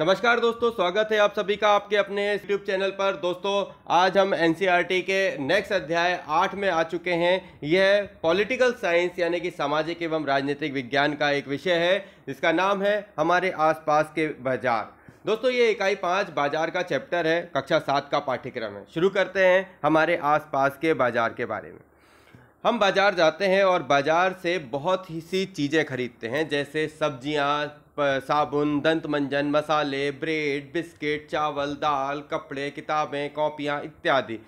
नमस्कार दोस्तों, स्वागत है आप सभी का आपके अपने YouTube चैनल पर। दोस्तों, आज हम NCERT के नेक्स्ट अध्याय 8 में आ चुके हैं। यह पॉलिटिकल साइंस यानी कि सामाजिक एवं राजनीतिक विज्ञान का एक विषय है जिसका नाम है हमारे आसपास के बाजार। दोस्तों, ये इकाई 5 बाजार का चैप्टर है, कक्षा 7 का पाठ्यक्रम है। शुरू करते हैं हमारे आसपास के बाजार के बारे में। हम बाजार जाते हैं और बाजार से बहुत ही सी चीज़ें खरीदते हैं, जैसे सब्जियां, साबुन, दंत मंजन, मसाले, ब्रेड, बिस्किट, चावल, दाल, कपड़े, किताबें, कॉपियां इत्यादि।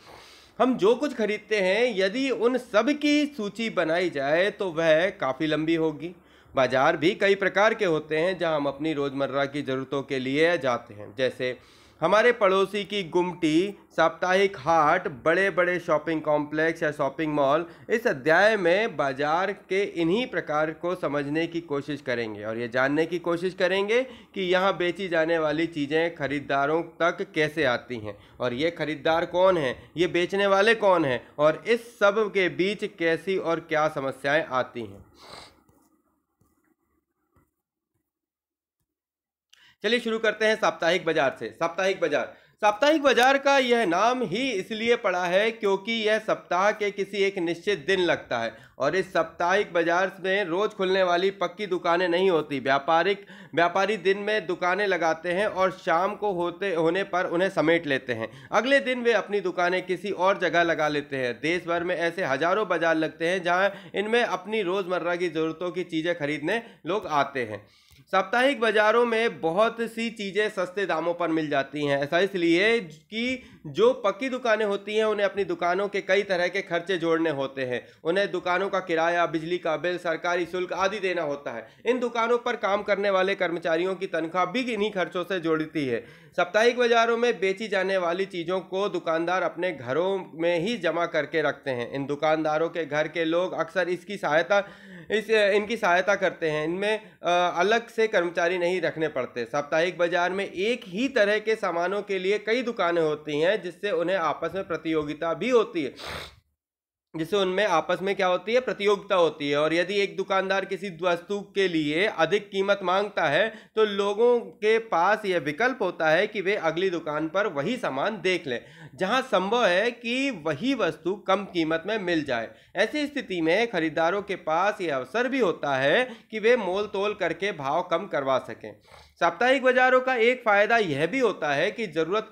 हम जो कुछ खरीदते हैं, यदि उन सब की सूची बनाई जाए तो वह काफ़ी लंबी होगी। बाजार भी कई प्रकार के होते हैं जहां हम अपनी रोज़मर्रा की ज़रूरतों के लिए जाते हैं, जैसे हमारे पड़ोसी की गुमटी, साप्ताहिक हाट, बड़े बड़े शॉपिंग कॉम्प्लेक्स या शॉपिंग मॉल। इस अध्याय में बाजार के इन्हीं प्रकार को समझने की कोशिश करेंगे और ये जानने की कोशिश करेंगे कि यहाँ बेची जाने वाली चीज़ें खरीदारों तक कैसे आती हैं और ये खरीदार कौन हैं, ये बेचने वाले कौन हैं और इस सब के बीच कैसी और क्या समस्याएं आती हैं। चलिए शुरू करते हैं साप्ताहिक बाजार से। साप्ताहिक बाजार का यह नाम ही इसलिए पड़ा है क्योंकि यह सप्ताह के किसी एक निश्चित दिन लगता है और इस साप्ताहिक बाजार में रोज खुलने वाली पक्की दुकानें नहीं होती। व्यापारी दिन में दुकानें लगाते हैं और शाम को होने पर उन्हें समेट लेते हैं। अगले दिन वे अपनी दुकानें किसी और जगह लगा लेते हैं। देश भर में ऐसे हजारों बाजार लगते हैं जहां इनमें अपनी रोजमर्रा की जरूरतों की चीजें खरीदने लोग आते हैं। साप्ताहिक बाजारों में बहुत सी चीज़ें सस्ते दामों पर मिल जाती हैं। ऐसा इसलिए कि जो पक्की दुकानें होती हैं उन्हें अपनी दुकानों के कई तरह के खर्चे जोड़ने होते हैं। उन्हें दुकानों का किराया, बिजली का बिल, सरकारी शुल्क आदि देना होता है। इन दुकानों पर काम करने वाले कर्मचारियों की तनख्वाह भी इन्हीं खर्चों से जुड़ती है। साप्ताहिक बाजारों में बेची जाने वाली चीज़ों को दुकानदार अपने घरों में ही जमा करके रखते हैं। इन दुकानदारों के घर के लोग अक्सर इनकी सहायता करते हैं। इनमें अलग से कर्मचारी नहीं रखने पड़ते। साप्ताहिक बाजार में एक ही तरह के सामानों के लिए कई दुकानें होती हैं जिससे उन्हें आपस में प्रतियोगिता भी होती है जिससे उनमें आपस में क्या होती है, प्रतियोगिता होती है। और यदि एक दुकानदार किसी वस्तु के लिए अधिक कीमत मांगता है तो लोगों के पास यह विकल्प होता है कि वे अगली दुकान पर वही सामान देख लें जहां संभव है कि वही वस्तु कम कीमत में मिल जाए। ऐसी स्थिति में खरीदारों के पास यह अवसर भी होता है कि वे मोल तोल करके भाव कम करवा सकें। साप्ताहिक बाजारों का एक फायदा यह भी होता है कि जरूरत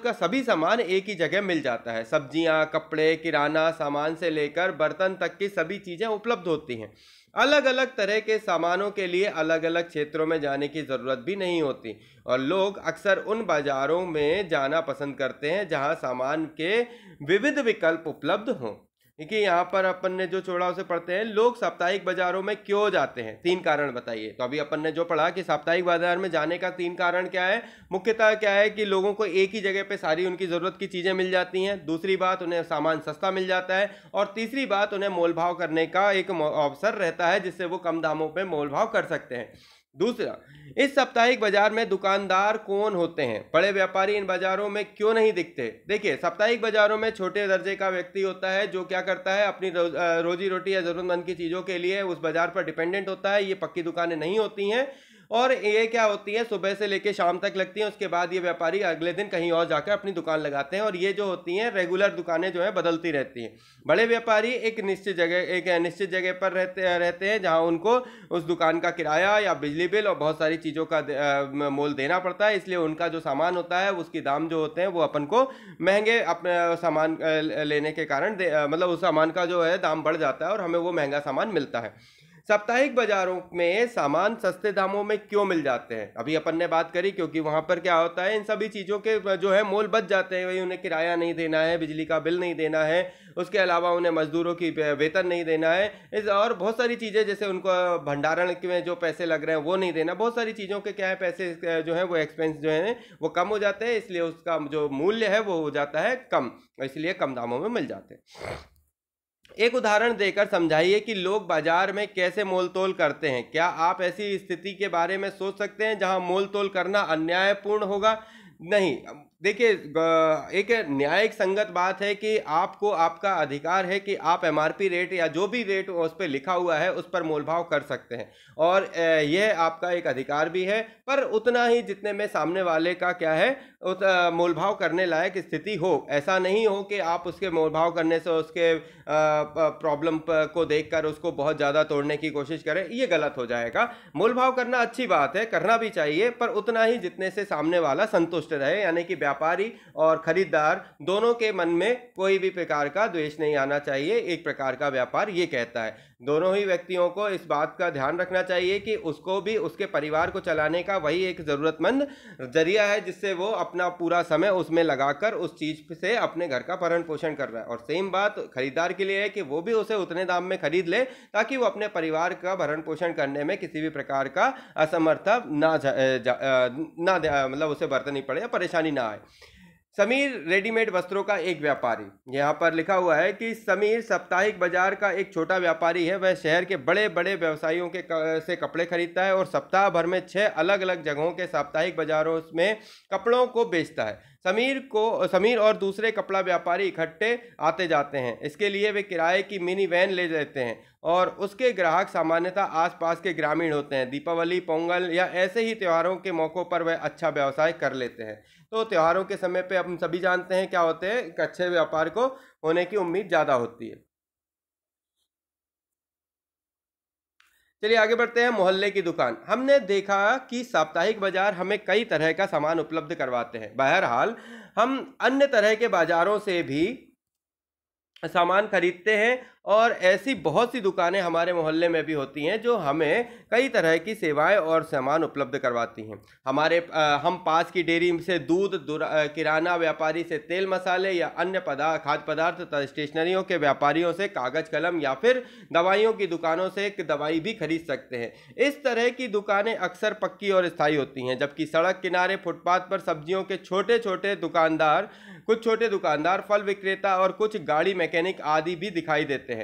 का सभी सामान एक ही जगह मिल जाता है। सब्जियां, कपड़े, किराना सामान से लेकर बर्तन तक की सभी चीजें उपलब्ध होती हैं। अलग अलग तरह के सामानों के लिए अलग अलग क्षेत्रों में जाने की जरूरत भी नहीं होती और लोग अक्सर उन बाजारों में जाना पसंद करते हैं जहां सामान के विविध विकल्प उपलब्ध हों। देखिए, यहाँ पर अपन ने जो छोड़ा उसे पढ़ते हैं। लोग साप्ताहिक बाजारों में क्यों जाते हैं, 3 कारण बताइए। तो अभी अपन ने जो पढ़ा कि साप्ताहिक बाजार में जाने का 3 कारण क्या है। मुख्यतः क्या है कि लोगों को एक ही जगह पे सारी उनकी ज़रूरत की चीज़ें मिल जाती हैं। दूसरी बात, उन्हें सामान सस्ता मिल जाता है और तीसरी बात, उन्हें मोल भाव करने का एक अवसर रहता है जिससे वो कम दामों पर मोल भाव कर सकते हैं। दूसरा, इस साप्ताहिक बाजार में दुकानदार कौन होते हैं। बड़े व्यापारी इन बाजारों में क्यों नहीं दिखते। देखिए, साप्ताहिक बाजारों में छोटे दर्जे का व्यक्ति होता है जो क्या करता है, अपनी रोजी रोटी या जरूरतमंद की चीज़ों के लिए उस बाजार पर डिपेंडेंट होता है। ये पक्की दुकानें नहीं होती हैं और ये क्या होती है, सुबह से लेकर शाम तक लगती हैं। उसके बाद ये व्यापारी अगले दिन कहीं और जाकर अपनी दुकान लगाते हैं और ये जो होती हैं रेगुलर दुकानें जो है बदलती रहती हैं। बड़े व्यापारी एक निश्चित जगह पर रहते हैं जहां उनको उस दुकान का किराया या बिजली बिल और बहुत सारी चीज़ों का मोल देना पड़ता है। इसलिए उनका जो सामान होता है उसकी दाम जो होते हैं वो अपन को महंगे अपने सामान लेने के कारण मतलब उस सामान का जो है दाम बढ़ जाता है और हमें वो महंगा सामान मिलता है। साप्ताहिक बाजारों में सामान सस्ते दामों में क्यों मिल जाते हैं, अभी अपन ने बात करी। क्योंकि वहां पर क्या होता है, इन सभी चीज़ों के जो है मोल बच जाते हैं। वही उन्हें किराया नहीं देना है, बिजली का बिल नहीं देना है, उसके अलावा उन्हें मजदूरों की वेतन नहीं देना है, और बहुत सारी चीज़ें जैसे उनको भंडारण में जो पैसे लग रहे हैं वो नहीं देना। बहुत सारी चीज़ों के क्या है, पैसे जो है वो एक्सपेंस जो है वो कम हो जाते हैं, इसलिए उसका जो मूल्य है वो हो जाता है कम, इसलिए कम दामों में मिल जाते हैं। एक उदाहरण देकर समझाइए कि लोग बाजार में कैसे मोल तोल करते हैं। क्या आप ऐसी स्थिति के बारे में सोच सकते हैं जहां मोल तोल करना अन्यायपूर्ण होगा। नहीं, देखिए, एक न्यायिक संगत बात है कि आपको आपका अधिकार है कि आप एमआरपी रेट या जो भी रेट उस पर लिखा हुआ है उस पर मोलभाव कर सकते हैं, और यह आपका एक अधिकार भी है, पर उतना ही जितने में सामने वाले का क्या है मोलभाव करने लायक स्थिति हो। ऐसा नहीं हो कि आप उसके मोलभाव करने से उसके प्रॉब्लम को देखकर उसको बहुत ज़्यादा तोड़ने की कोशिश करें, ये गलत हो जाएगा। मोलभाव करना अच्छी बात है, करना भी चाहिए, पर उतना ही जितने से सामने वाला संतुष्ट रहे, यानी कि व्यापारी और खरीदार दोनों के मन में कोई भी प्रकार का द्वेष नहीं आना चाहिए। एक प्रकार का व्यापार ये कहता है। दोनों ही व्यक्तियों को इस बात का ध्यान रखना चाहिए कि उसको भी उसके परिवार को चलाने का वही एक ज़रूरतमंद जरिया है जिससे वो अपना पूरा समय उसमें लगाकर उस चीज़ से अपने घर का भरण पोषण कर रहा है। और सेम बात खरीदार के लिए है कि वो भी उसे उतने दाम में खरीद ले ताकि वो अपने परिवार का भरण पोषण करने में किसी भी प्रकार का असमर्थता मतलब उसे बरतनी पड़े या परेशानी ना आए। समीर रेडीमेड वस्त्रों का एक व्यापारी, यहाँ पर लिखा हुआ है कि समीर साप्ताहिक बाजार का एक छोटा व्यापारी है। वह शहर के बड़े बड़े व्यवसायियों से कपड़े खरीदता है और सप्ताह भर में 6 अलग अलग जगहों के साप्ताहिक बाजारों में कपड़ों को बेचता है। समीर और दूसरे कपड़ा व्यापारी इकट्ठे आते जाते हैं। इसके लिए वे किराए की मिनी वैन ले लेते हैं और उसके ग्राहक सामान्यतः आसपास के ग्रामीण होते हैं। दीपावली, पोंगल या ऐसे ही त्योहारों के मौक़ों पर वह अच्छा व्यवसाय कर लेते हैं। तो त्योहारों के समय पे हम सभी जानते हैं क्या होते हैं, एक अच्छे व्यापार को होने की उम्मीद ज़्यादा होती है। चलिए आगे बढ़ते हैं। मोहल्ले की दुकान। हमने देखा कि साप्ताहिक बाजार हमें कई तरह का सामान उपलब्ध करवाते हैं। बहरहाल हम अन्य तरह के बाजारों से भी सामान खरीदते हैं और ऐसी बहुत सी दुकानें हमारे मोहल्ले में भी होती हैं जो हमें कई तरह की सेवाएं और सामान उपलब्ध करवाती हैं। हम पास की डेयरी से दूध, किराना व्यापारी से तेल मसाले या अन्य खाद्य पदार्थ तथा स्टेशनरियों के व्यापारियों से कागज कलम या फिर दवाइयों की दुकानों से दवाई भी खरीद सकते हैं। इस तरह की दुकानें अक्सर पक्की और स्थायी होती हैं, जबकि सड़क किनारे फुटपाथ पर सब्जियों के कुछ छोटे दुकानदार, फल विक्रेता और कुछ गाड़ी मैकेनिक आदि भी दिखाई देते हैं।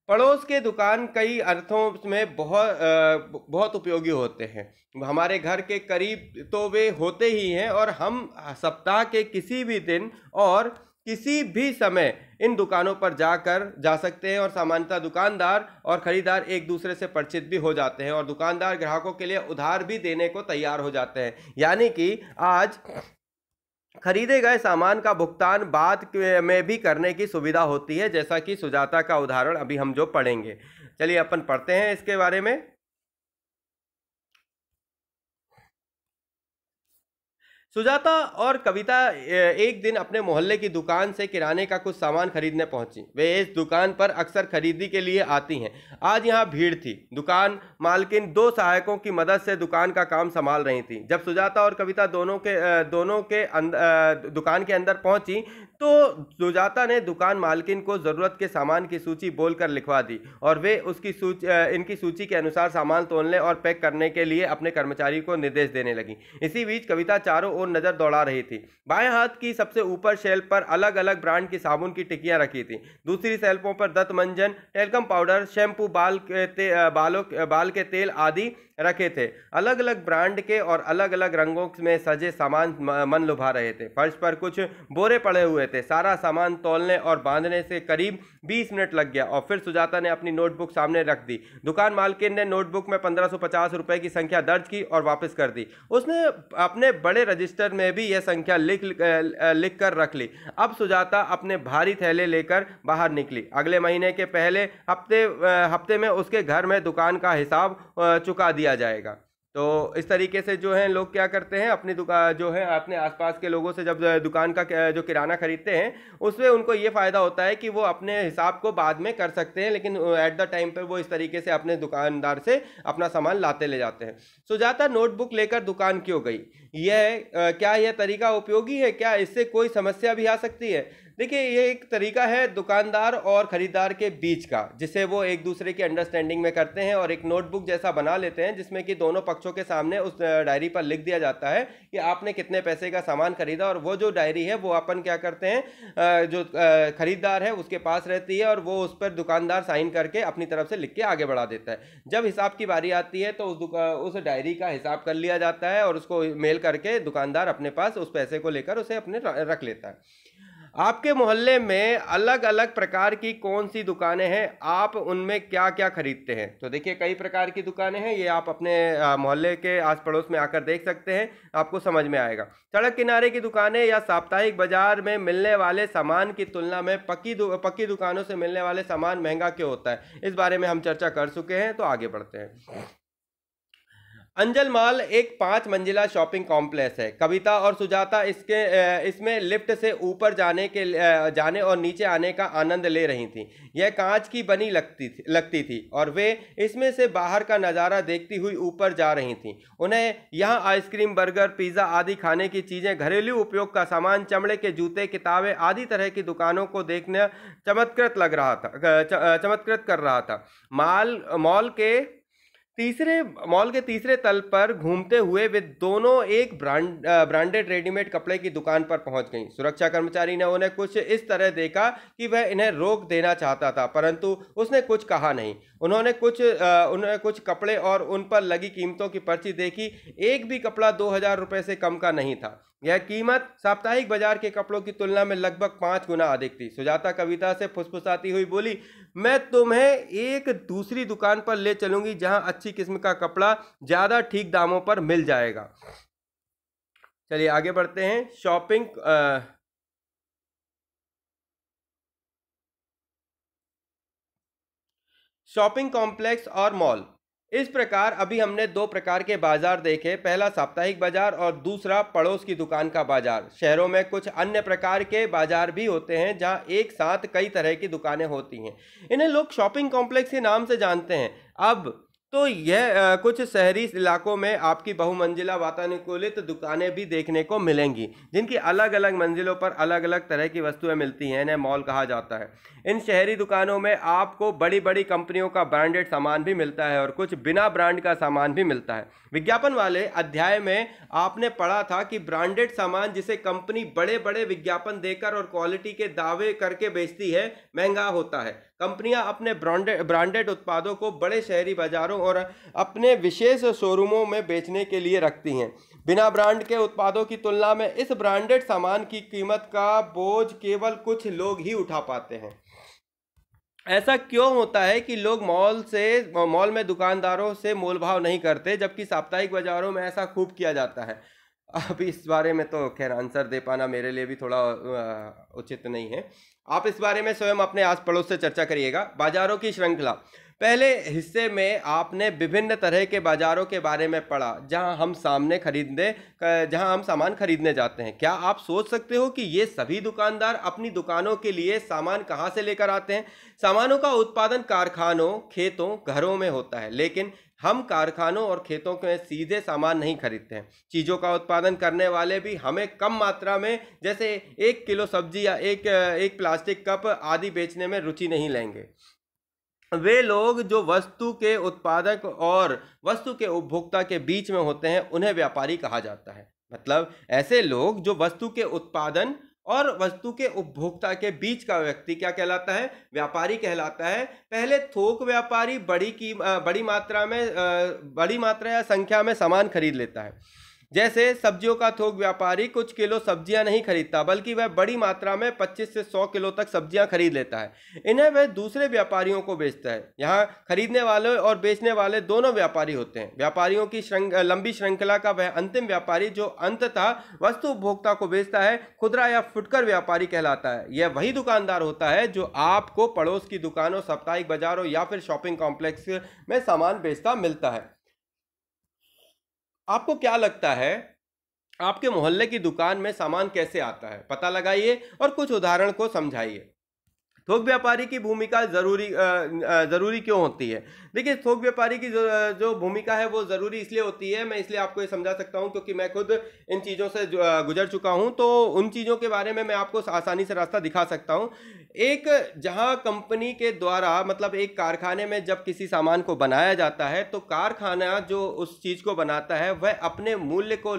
पड़ोस के दुकान कई अर्थों में बहुत उपयोगी होते हैं। हमारे घर के करीब तो वे होते ही हैं और हम सप्ताह के किसी भी दिन और किसी भी समय इन दुकानों पर जा सकते हैं और सामान्यतः दुकानदार और खरीदार एक दूसरे से परिचित भी हो जाते हैं और दुकानदार ग्राहकों के लिए उधार भी देने को तैयार हो जाते हैं। यानी कि आज खरीदे गए सामान का भुगतान बाद में भी करने की सुविधा होती है, जैसा कि सुजाता का उदाहरण अभी हम जो पढ़ेंगे। चलिए अपन पढ़ते हैं इसके बारे में। सुजाता और कविता एक दिन अपने मोहल्ले की दुकान से किराने का कुछ सामान खरीदने पहुंची। वे इस दुकान पर अक्सर खरीदी के लिए आती हैं। आज यहां भीड़ थी। दुकान मालकिन 2 सहायकों की मदद से दुकान का काम संभाल रही थी। जब सुजाता और कविता दोनों के दुकान के अंदर पहुंची तो सुजाता ने दुकान मालकिन को ज़रूरत के सामान की सूची बोलकर लिखवा दी और वे इनकी सूची के अनुसार सामान तोलने और पैक करने के लिए अपने कर्मचारी को निर्देश देने लगी। इसी बीच कविता चारों ओर नजर दौड़ा रही थी। बाएं हाथ की सबसे ऊपर शेल्फ पर अलग अलग ब्रांड की साबुन की टिक्कियां रखी थी। दूसरी शेल्फों पर दंत मंजन, टेल्कम पाउडर, शैम्पू, बाल के तेल आदि रखे थे। अलग अलग ब्रांड के और अलग अलग रंगों में सजे सामान मन लुभा रहे थे। फर्श पर कुछ बोरे पड़े हुए थे। सारा सामान तौलने और बांधने से करीब 20 मिनट लग गया और फिर सुजाता ने अपनी नोटबुक सामने रख दी। दुकान मालकिन ने नोटबुक में 1550 रुपए की संख्या दर्ज की और वापस कर दी। उसने अपने बड़े रजिस्टर में भी यह संख्या लिख कर रख ली। अब सुजाता अपने भारी थैले लेकर बाहर निकली। अगले महीने के पहले हफ्ते में उसके घर में दुकान का हिसाब चुका दिया जाएगा। तो इस तरीके से जो है लोग क्या करते हैं, अपनी दुकान जो है अपने आसपास के लोगों से जब दुकान का जो किराना खरीदते हैं उसमें उनको ये फ़ायदा होता है कि वो अपने हिसाब को बाद में कर सकते हैं, लेकिन एट द टाइम पर वो इस तरीके से अपने दुकानदार से अपना सामान लाते ले जाते हैं। सुजाता नोटबुक लेकर दुकान क्यों गई? क्या यह तरीका उपयोगी है? क्या इससे कोई समस्या भी आ सकती है? देखिए, ये एक तरीका है दुकानदार और खरीदार के बीच का, जिसे वो एक दूसरे की अंडरस्टैंडिंग में करते हैं और एक नोटबुक जैसा बना लेते हैं जिसमें कि दोनों पक्षों के सामने उस डायरी पर लिख दिया जाता है कि आपने कितने पैसे का सामान खरीदा, और वो जो डायरी है वो अपन क्या करते हैं, जो खरीदार है उसके पास रहती है और वो उस पर दुकानदार साइन करके अपनी तरफ से लिख के आगे बढ़ा देता है। जब हिसाब की बारी आती है तो उस डायरी का हिसाब कर लिया जाता है और उसको मेल करके दुकानदार अपने पास उस पैसे को लेकर उसे अपने रख लेता है। आपके मोहल्ले में अलग अलग प्रकार की कौन सी दुकानें हैं, आप उनमें क्या क्या खरीदते हैं? तो देखिए, कई प्रकार की दुकानें हैं, ये आप अपने मोहल्ले के आस पड़ोस में आकर देख सकते हैं, आपको समझ में आएगा। सड़क किनारे की दुकानें या साप्ताहिक बाजार में मिलने वाले सामान की तुलना में पक्की दुकानों से मिलने वाले सामान महंगा क्यों होता है, इस बारे में हम चर्चा कर चुके हैं, तो आगे बढ़ते हैं। अंजल मॉल एक 5 मंजिला शॉपिंग कॉम्प्लेक्स है। कविता और सुजाता इसमें लिफ्ट से ऊपर जाने और नीचे आने का आनंद ले रही थीं। यह कांच की बनी लगती थी और वे इसमें से बाहर का नज़ारा देखती हुई ऊपर जा रही थीं। उन्हें यहाँ आइसक्रीम, बर्गर, पिज़्ज़ा आदि खाने की चीज़ें, घरेलू उपयोग का सामान, चमड़े के जूते, किताबें आदि तरह की दुकानों को देखना चमत्कृत कर रहा था। मॉल के तीसरे तल पर घूमते हुए वे दोनों एक ब्रांडेड रेडीमेड कपड़े की दुकान पर पहुंच गईं। सुरक्षा कर्मचारी ने उन्हें कुछ इस तरह देखा कि वह इन्हें रोक देना चाहता था, परंतु उसने कुछ कहा नहीं। उन्होंने कुछ कपड़े और उन पर लगी कीमतों की पर्ची देखी। एक भी कपड़ा 2000 रुपये से कम का नहीं था। यह कीमत साप्ताहिक बाजार के कपड़ों की तुलना में लगभग 5 गुना अधिक थी। सुजाता कविता से फुसफुसाती हुई बोली, मैं तुम्हें एक दूसरी दुकान पर ले चलूंगी जहां अच्छी किस्म का कपड़ा ज्यादा ठीक दामों पर मिल जाएगा। चलिए आगे बढ़ते हैं। शॉपिंग कॉम्प्लेक्स और मॉल। इस प्रकार अभी हमने 2 प्रकार के बाजार देखे, पहला साप्ताहिक बाजार और दूसरा पड़ोस की दुकान का बाजार। शहरों में कुछ अन्य प्रकार के बाजार भी होते हैं जहां एक साथ कई तरह की दुकानें होती हैं। इन्हें लोग शॉपिंग कॉम्प्लेक्स के नाम से जानते हैं। अब तो यह कुछ शहरी इलाकों में आपकी बहुमंजिला वातानुकूलित दुकानें भी देखने को मिलेंगी, जिनकी अलग अलग मंजिलों पर अलग अलग तरह की वस्तुएं मिलती हैं। इन्हें मॉल कहा जाता है। इन शहरी दुकानों में आपको बड़ी बड़ी कंपनियों का ब्रांडेड सामान भी मिलता है और कुछ बिना ब्रांड का सामान भी मिलता है। विज्ञापन वाले अध्याय में आपने पढ़ा था कि ब्रांडेड सामान जिसे कंपनी बड़े बड़े विज्ञापन देकर और क्वालिटी के दावे करके बेचती है, महंगा होता है। कंपनियां अपने ब्रांडेड उत्पादों को बड़े शहरी बाजारों और अपने विशेष शोरूमों में बेचने के लिए रखती हैं। बिना ब्रांड के उत्पादों की तुलना में इस ब्रांडेड सामान की कीमत का बोझ केवल कुछ लोग ही उठा पाते हैं। ऐसा क्यों होता है कि लोग मॉल में दुकानदारों से मोल भाव नहीं करते, जबकि साप्ताहिक बाजारों में ऐसा खूब किया जाता है? अब इस बारे में तो खैर आंसर दे पाना मेरे लिए भी थोड़ा उचित नहीं है। आप इस बारे में स्वयं अपने आस पड़ोस से चर्चा करिएगा। बाजारों की श्रृंखला। पहले हिस्से में आपने विभिन्न तरह के बाजारों के बारे में पढ़ा जहां हम सामान खरीदने जाते हैं। क्या आप सोच सकते हो कि ये सभी दुकानदार अपनी दुकानों के लिए सामान कहां से लेकर आते हैं? सामानों का उत्पादन कारखानों, खेतों, घरों में होता है, लेकिन हम कारखानों और खेतों में सीधे सामान नहीं खरीदते हैं। चीज़ों का उत्पादन करने वाले भी हमें कम मात्रा में, जैसे 1 किलो सब्जी या एक प्लास्टिक कप आदि बेचने में रुचि नहीं लेंगे। वे लोग जो वस्तु के उत्पादक और वस्तु के उपभोक्ता के बीच में होते हैं, उन्हें व्यापारी कहा जाता है। मतलब ऐसे लोग जो वस्तु के उत्पादन और वस्तु के उपभोक्ता के बीच का व्यक्ति क्या कहलाता है? व्यापारी कहलाता है। पहले थोक व्यापारी बड़ी मात्रा या संख्या में सामान खरीद लेता है। जैसे सब्जियों का थोक व्यापारी कुछ किलो सब्जियां नहीं खरीदता, बल्कि वह बड़ी मात्रा में 25 से 100 किलो तक सब्जियां खरीद लेता है। इन्हें वह दूसरे व्यापारियों को बेचता है। यहाँ खरीदने वाले और बेचने वाले दोनों व्यापारी होते हैं। व्यापारियों की लंबी श्रृंखला का वह अंतिम व्यापारी जो अंततः वस्तु उपभोक्ता को बेचता है, खुदरा या फुटकर व्यापारी कहलाता है। यह वही दुकानदार होता है जो आपको पड़ोस की दुकानों, साप्ताहिक बाजारों या फिर शॉपिंग कॉम्प्लेक्स में सामान बेचता मिलता है। आपको क्या लगता है, आपके मोहल्ले की दुकान में सामान कैसे आता है? पता लगाइए और कुछ उदाहरण को समझाइए। थोक व्यापारी की भूमिका जरूरी क्यों होती है? देखिए, थोक व्यापारी की जो भूमिका है वो ज़रूरी इसलिए होती है, मैं इसलिए आपको ये समझा सकता हूँ क्योंकि मैं खुद इन चीज़ों से गुजर चुका हूँ, तो उन चीज़ों के बारे में मैं आपको आसानी से रास्ता दिखा सकता हूँ। एक जहाँ कंपनी के द्वारा, मतलब एक कारखाने में जब किसी सामान को बनाया जाता है, तो कारखाना जो उस चीज़ को बनाता है वह अपने मूल्य को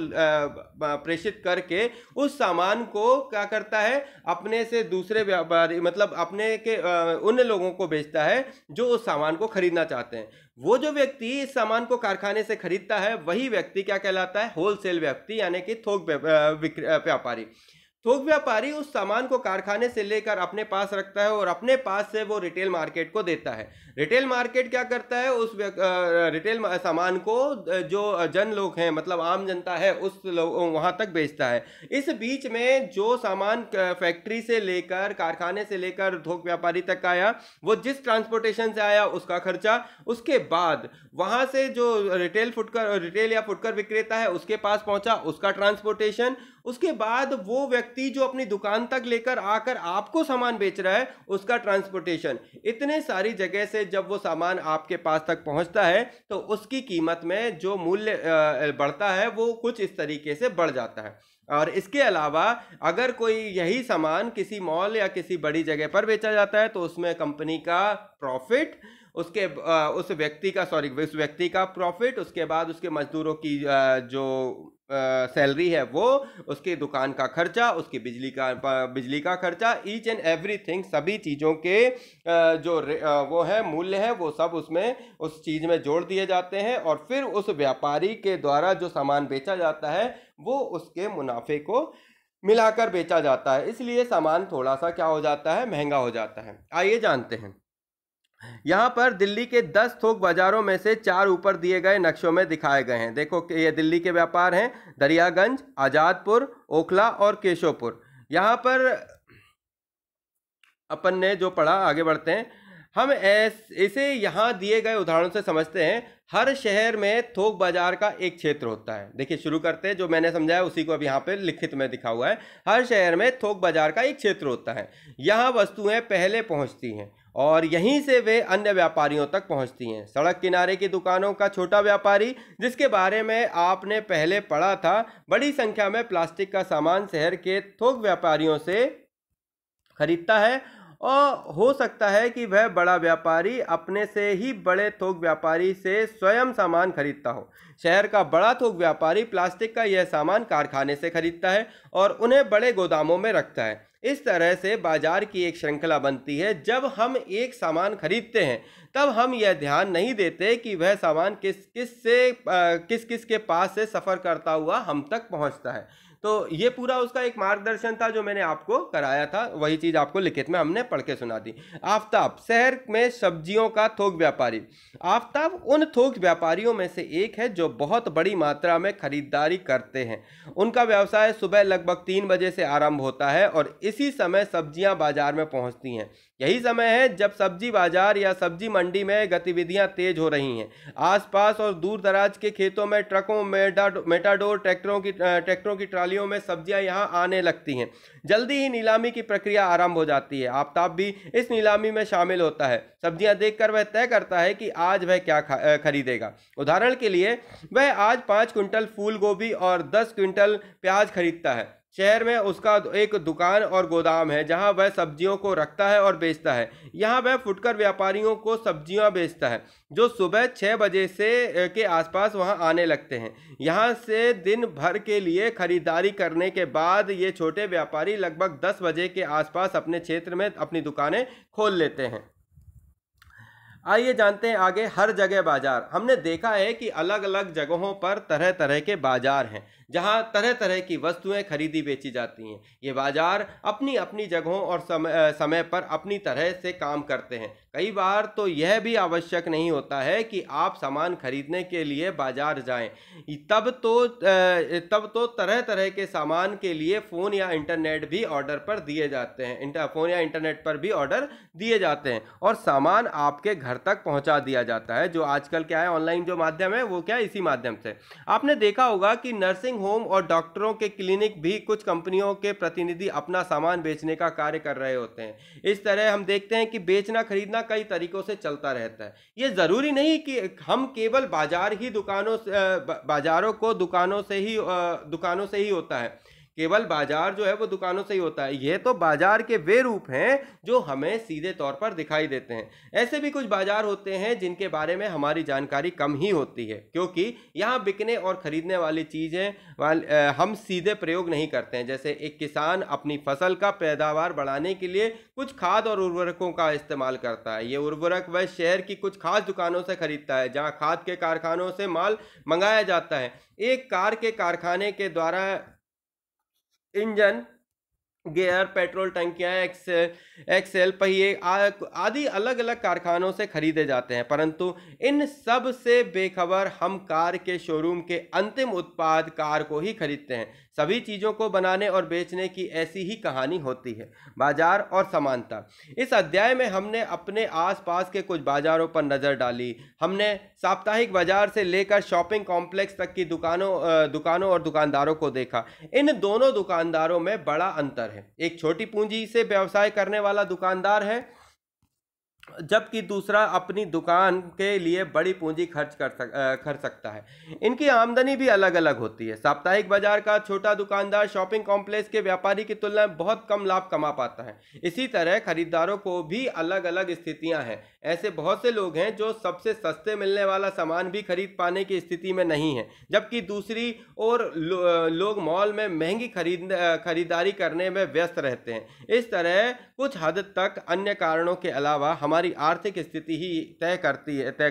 प्रेषित करके उस सामान को क्या करता है, अपने से दूसरे व्यापारी, मतलब अपने के उन लोगों को बेचता है जो उस सामान को खरीदना चाहते हैं। वो जो व्यक्ति इस सामान को कारखाने से खरीदता है वही व्यक्ति क्या कहलाता है, होलसेल व्यक्ति, यानी कि थोक व्यापारी। थोक व्यापारी उस सामान को कारखाने से लेकर अपने पास रखता है और अपने पास से वो रिटेल मार्केट को देता है। रिटेल मार्केट क्या करता है, उस रिटेल सामान को जो जन लोग हैं, मतलब आम जनता है, उस वहां तक बेचता है। इस बीच में जो सामान फैक्ट्री से लेकर, कारखाने से लेकर थोक व्यापारी तक आया, वो जिस ट्रांसपोर्टेशन से आया उसका खर्चा, उसके बाद वहां से जो रिटेल या फुटकर विक्रेता है उसके पास पहुंचा, उसका ट्रांसपोर्टेशन, उसके बाद वो व्यक्ति जो अपनी दुकान तक लेकर आकर आपको सामान बेच रहा है उसका ट्रांसपोर्टेशन। इतने सारी जगह से जब वो सामान आपके पास तक पहुंचता है तो उसकी कीमत में जो मूल्य बढ़ता है वो कुछ इस तरीके से बढ़ जाता है। और इसके अलावा अगर कोई यही सामान किसी मॉल या किसी बड़ी जगह पर बेचा जाता है तो उसमें कंपनी का प्रॉफिट, उस व्यक्ति का प्रॉफिट, उसके बाद उसके मजदूरों की जो सैलरी है वो, उसकी दुकान का खर्चा, उसकी बिजली का खर्चा, ईच एंड एवरीथिंग, सभी चीज़ों के जो वो है मूल्य है वो सब उसमें उस चीज़ में जोड़ दिए जाते हैं और फिर उस व्यापारी के द्वारा जो सामान बेचा जाता है वो उसके मुनाफे को मिलाकर बेचा जाता है। इसलिए सामान थोड़ा सा क्या हो जाता है, महंगा हो जाता है। आइए जानते हैं। यहाँ पर दिल्ली के 10 थोक बाजारों में से 4 ऊपर दिए गए नक्शों में दिखाए गए हैं। देखो कि ये दिल्ली के व्यापार हैं, दरियागंज, आजादपुर, ओखला और केशवपुर। यहाँ पर अपन ने जो पढ़ा, आगे बढ़ते हैं। हम इसे यहाँ दिए गए उदाहरणों से समझते हैं। हर शहर में थोक बाजार का एक क्षेत्र होता है। देखिए, शुरू करते हैं, जो मैंने समझाया उसी को अब यहाँ पे लिखित में दिखा हुआ है। हर शहर में थोक बाजार का एक क्षेत्र होता है। यहाँ वस्तुएं पहले पहुँचती हैं और यहीं से वे अन्य व्यापारियों तक पहुंचती हैं। सड़क किनारे की दुकानों का छोटा व्यापारी, जिसके बारे में आपने पहले पढ़ा था, बड़ी संख्या में प्लास्टिक का सामान शहर के थोक व्यापारियों से खरीदता है और हो सकता है कि वह बड़ा व्यापारी अपने से ही बड़े थोक व्यापारी से स्वयं सामान खरीदता हो। शहर का बड़ा थोक व्यापारी प्लास्टिक का यह सामान कारखाने से खरीदता है और उन्हें बड़े गोदामों में रखता है। इस तरह से बाजार की एक श्रृंखला बनती है। जब हम एक सामान खरीदते हैं तब हम यह ध्यान नहीं देते कि वह सामान किस किस के पास से सफ़र करता हुआ हम तक पहुंचता है। तो ये पूरा उसका एक मार्गदर्शन था जो मैंने आपको कराया था, वही चीज़ आपको लिखित में हमने पढ़ के सुना दी। आफताब, शहर में सब्जियों का थोक व्यापारी। आफताब उन थोक व्यापारियों में से एक है जो बहुत बड़ी मात्रा में खरीदारी करते हैं। उनका व्यवसाय सुबह लगभग 3 बजे से आरंभ होता है और इसी समय सब्जियां बाजार में पहुंचती हैं। यही समय है जब सब्जी बाजार या सब्जी मंडी में गतिविधियां तेज हो रही हैं। आसपास और दूर दराज के खेतों में ट्रकों, मेटाडोर, ट्रैक्टरों की ट्रालियों में सब्जियां यहां आने लगती हैं। जल्दी ही नीलामी की प्रक्रिया आरंभ हो जाती है। आफताब भी इस नीलामी में शामिल होता है। सब्जियां देखकर वह तय करता है कि आज वह क्या खरीदेगा। उदाहरण के लिए, वह आज 5 क्विंटल फूल गोभी और 10 क्विंटल प्याज खरीदता है। शहर में उसका एक दुकान और गोदाम है जहां वह सब्जियों को रखता है और बेचता है। यहां वह फुटकर व्यापारियों को सब्जियां बेचता है जो सुबह 6 बजे से के आसपास वहां आने लगते हैं। यहां से दिन भर के लिए खरीदारी करने के बाद ये छोटे व्यापारी लगभग 10 बजे के आसपास अपने क्षेत्र में अपनी दुकानें खोल लेते हैं। आइए जानते हैं आगे। हर जगह बाजार। हमने देखा है कि अलग अलग जगहों पर तरह तरह के बाजार हैं जहां तरह तरह की वस्तुएं खरीदी बेची जाती हैं। ये बाजार अपनी अपनी जगहों और समय पर अपनी तरह से काम करते हैं। कई बार तो यह भी आवश्यक नहीं होता है कि आप सामान खरीदने के लिए बाजार जाएं। तब तो तरह तरह के सामान के लिए फ़ोन या इंटरनेट भी ऑर्डर पर दिए जाते हैं। फ़ोन या इंटरनेट पर भी ऑर्डर दिए जाते हैं और सामान आपके घर तक पहुंचा दिया जाता है। जो आजकल क्या है, ऑनलाइन जो माध्यम है वो क्या है, इसी माध्यम से। आपने देखा होगा कि नर्सिंग होम और डॉक्टरों के क्लिनिक भी कुछ कंपनियों के प्रतिनिधि अपना सामान बेचने का कार्य कर रहे होते हैं। इस तरह हम देखते हैं कि बेचना खरीदना कई तरीकों से चलता रहता है। ये जरूरी नहीं कि हम केवल बाजारों को दुकानों से ही होता है। केवल बाजार जो है वो दुकानों से ही होता है। ये तो बाजार के वे रूप हैं जो हमें सीधे तौर पर दिखाई देते हैं। ऐसे भी कुछ बाजार होते हैं जिनके बारे में हमारी जानकारी कम ही होती है, क्योंकि यहाँ बिकने और खरीदने वाली चीजें हम सीधे प्रयोग नहीं करते हैं। जैसे एक किसान अपनी फसल का पैदावार बढ़ाने के लिए कुछ खाद और उर्वरकों का इस्तेमाल करता है। ये उर्वरक वह शहर की कुछ खास दुकानों से खरीदता है, जहाँ खाद के कारखानों से माल मंगाया जाता है। एक कार के कारखाने के द्वारा इंजन, गियर, पेट्रोल टंकियां, एक्सेल पहिए आदि अलग अलग कारखानों से खरीदे जाते हैं, परंतु इन सब से बेखबर हम कार के शोरूम के अंतिम उत्पाद कार को ही खरीदते हैं। सभी चीज़ों को बनाने और बेचने की ऐसी ही कहानी होती है। बाजार और समानता। इस अध्याय में हमने अपने आसपास के कुछ बाजारों पर नज़र डाली। हमने साप्ताहिक बाजार से लेकर शॉपिंग कॉम्प्लेक्स तक की दुकानों और दुकानदारों को देखा। इन दोनों दुकानदारों में बड़ा अंतर है। एक छोटी पूंजी से व्यवसाय करने वाला दुकानदार है, जबकि दूसरा अपनी दुकान के लिए बड़ी पूंजी खर्च सकता है। इनकी आमदनी भी अलग अलग होती है। साप्ताहिक बाजार का छोटा दुकानदार शॉपिंग कॉम्प्लेक्स के व्यापारी की तुलना में बहुत कम लाभ कमा पाता है। इसी तरह खरीदारों को भी अलग अलग स्थितियां हैं। ऐसे बहुत से लोग हैं जो सबसे सस्ते मिलने वाला सामान भी खरीद पाने की स्थिति में नहीं है, जबकि दूसरी ओर लोग मॉल में महंगी खरीदारी करने में व्यस्त रहते हैं। इस तरह कुछ हद तक अन्य कारणों के अलावा हमारी आर्थिक स्थिति ही तय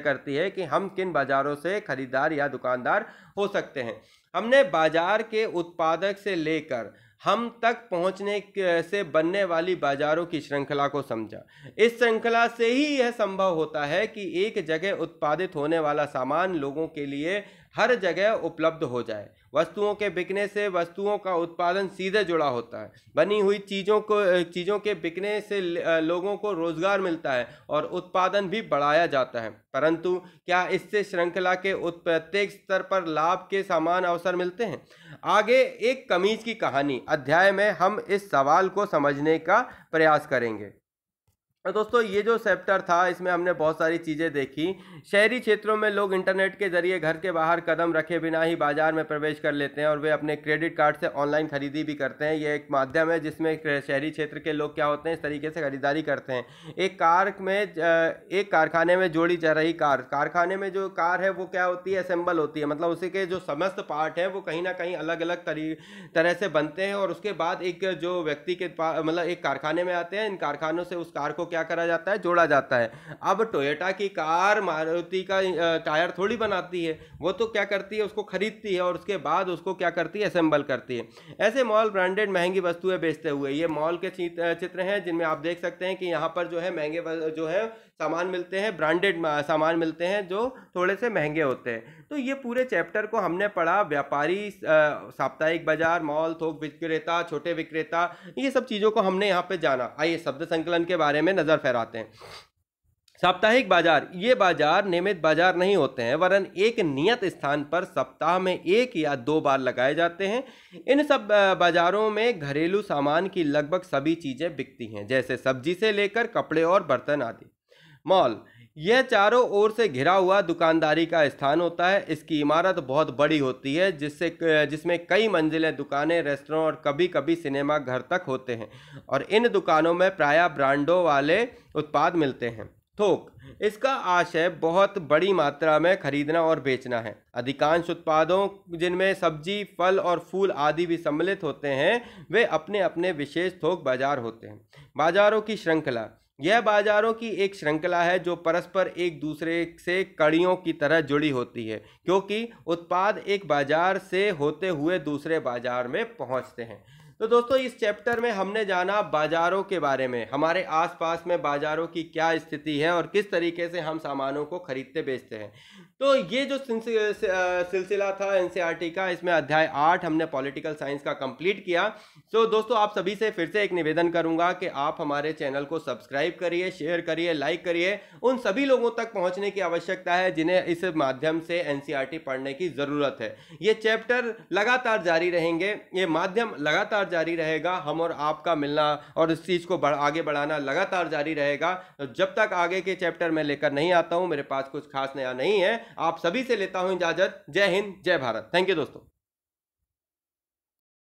करती है कि हम किन बाजारों से खरीदार या दुकानदार हो सकते हैं। हमने बाजार के उत्पादक से लेकर हम तक पहुंचने से बनने वाली बाजारों की श्रृंखला को समझा। इस श्रृंखला से ही यह संभव होता है कि एक जगह उत्पादित होने वाला सामान लोगों के लिए हर जगह उपलब्ध हो जाए। वस्तुओं के बिकने से वस्तुओं का उत्पादन सीधे जुड़ा होता है। बनी हुई चीज़ों के बिकने से लोगों को रोजगार मिलता है और उत्पादन भी बढ़ाया जाता है। परंतु क्या इससे श्रृंखला के प्रत्येक स्तर पर लाभ के समान अवसर मिलते हैं? आगे एक कमीज की कहानी अध्याय में हम इस सवाल को समझने का प्रयास करेंगे। तो दोस्तों, ये जो चैप्टर था इसमें हमने बहुत सारी चीज़ें देखी। शहरी क्षेत्रों में लोग इंटरनेट के जरिए घर के बाहर कदम रखे बिना ही बाजार में प्रवेश कर लेते हैं और वे अपने क्रेडिट कार्ड से ऑनलाइन खरीदी भी करते हैं। ये एक माध्यम है जिसमें शहरी क्षेत्र के लोग क्या होते हैं, इस तरीके से खरीदारी करते हैं। एक कारखाने में जोड़ी जा रही कारखाने में जो कार है वो क्या होती है, असेंबल होती है। मतलब उसी के जो समस्त पार्ट हैं वो कहीं ना कहीं अलग अलग तरह से बनते हैं और उसके बाद एक जो व्यक्ति के मतलब एक कारखाने में आते हैं। इन कारखानों से उस कार को क्या करा जाता है, जोड़ा जाता है। अब टोयोटा की कार मारुति का टायर थोड़ी बनाती है, वो तो क्या करती है, उसको खरीदती है और उसके बाद उसको क्या करती है, असेंबल करती है। ऐसे मॉल ब्रांडेड महंगी वस्तुएं बेचते हुए, ये मॉल के चित्र हैं जिनमें आप देख सकते हैं कि यहाँ पर जो है महंगे जो है सामान मिलते हैं, ब्रांडेड सामान मिलते हैं जो थोड़े से महंगे होते हैं। तो ये पूरे चैप्टर को हमने पढ़ा। व्यापारी, साप्ताहिक बाजार, मॉल, थोक विक्रेता, छोटे विक्रेता, ये सब चीज़ों को हमने यहाँ पे जाना। आइए शब्द संकलन के बारे में नज़र फहराते हैं। साप्ताहिक बाजार, ये बाजार नियमित बाजार नहीं होते हैं, वरन एक नियत स्थान पर सप्ताह में 1 या 2 बार लगाए जाते हैं। इन सब बाजारों में घरेलू सामान की लगभग सभी चीज़ें बिकती हैं, जैसे सब्जी से लेकर कपड़े और बर्तन आदि। मॉल, यह चारों ओर से घिरा हुआ दुकानदारी का स्थान होता है। इसकी इमारत बहुत बड़ी होती है जिसमें कई मंजिलें, दुकानें, रेस्टोरेंट और कभी कभी सिनेमा घर तक होते हैं और इन दुकानों में प्रायः ब्रांडों वाले उत्पाद मिलते हैं। थोक, इसका आशय बहुत बड़ी मात्रा में खरीदना और बेचना है। अधिकांश उत्पादों, जिनमें सब्जी, फल और फूल आदि भी सम्मिलित होते हैं, वे अपने अपने विशेष थोक बाजार होते हैं। बाजारों की श्रृंखला, यह बाजारों की एक श्रृंखला है जो परस्पर एक दूसरे से कड़ियों की तरह जुड़ी होती है, क्योंकि उत्पाद एक बाजार से होते हुए दूसरे बाजार में पहुंचते हैं। तो दोस्तों, इस चैप्टर में हमने जाना बाजारों के बारे में, हमारे आसपास में बाजारों की क्या स्थिति है और किस तरीके से हम सामानों को खरीदते बेचते हैं। तो ये जो सिलसिला था एनसीईआरटी का, इसमें अध्याय 8 हमने पॉलिटिकल साइंस का कंप्लीट किया। तो दोस्तों आप सभी से फिर से एक निवेदन करूंगा कि आप हमारे चैनल को सब्सक्राइब करिए, शेयर करिए, लाइक करिए। उन सभी लोगों तक पहुंचने की आवश्यकता है जिन्हें इस माध्यम से एनसीईआरटी पढ़ने की जरूरत है। ये चैप्टर लगातार जारी रहेंगे, ये माध्यम लगातार जारी रहेगा, हम और आपका मिलना और इस चीज को आगे बढ़ाना लगातार जारी रहेगा। तो जब तक आगे के चैप्टर मैं लेकर नहीं आता हूं, मेरे पास कुछ खास नया नहीं है, आप सभी से लेता हूं इजाजत। जय हिंद, जय भारत। थैंक यू दोस्तों।